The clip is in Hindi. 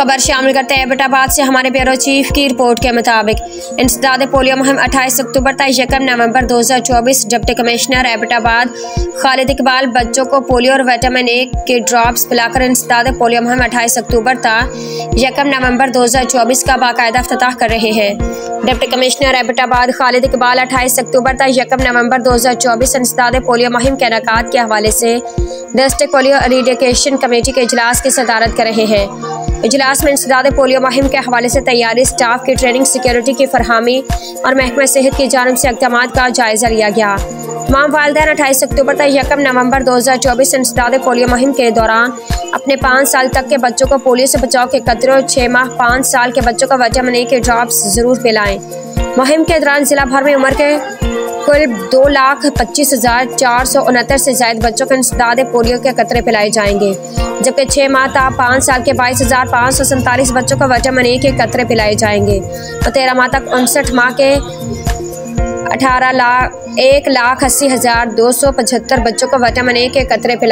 खबर शामिल करते हैं एबटाबाद से। हमारे ब्यूरो चीफ की रिपोर्ट के मुताबिक इंसदाद पोलियो मुहिम 28 अक्टूबर तक 1 नवंबर 2024। डिप्टी कमिश्नर एबटाबाद खालिद इकबाल बच्चों को पोलियो और विटामिन ए के ड्रॉप्स पिलाकर इंसदाद पोलियो मुहिम 28 अक्टूबर तक 1 नवंबर 2024 का बाकायदा इफ्तिताह कर रहे हैं। डिप्टी कमिश्नर एबटाबाद खालिद इकबाल 28 अक्टूबर तक 1 नवंबर 2024 इंसदाद पोलियो मुहिम के इनेकाद के हवाले से डिस्ट्रिक्ट पोलियो एरेडिकेशन कमेटी के इजलास की सदारत कर रहे हैं। इजलास में इंसदाद पोलियो मुहिम के हवाले से तैयारी, स्टाफ की ट्रेनिंग, सिक्योरिटी की फरहमी और महकमा सेहत की जानिब से इक़दाम का जायजा लिया गया। तमाम वालिदैन 28 अक्टूबर तक 1 नवंबर 2024 इंसदाद पोलियो मुहिम के दौरान अपने 5 साल तक के बच्चों को पोलियो से बचाव के कतरे और 6 माह 5 साल के बच्चों को विटामिन ए के ड्रॉप्स जरूर पिलाएं। मुहिम के दौरान जिला भर में उम्र के कुल 2,25,469 से ज्यादा बच्चों को इंसदाद पोलियो के कतरे पिलाए जाएंगे, जबकि 6 माह तक 5 साल के 22,547 बच्चों को विटामिन ए के कतरे पिलाए जाएंगे और 13 माह तक 59 माह के 1,80,275 बच्चों को विटामिन ए के कतरे पिलाए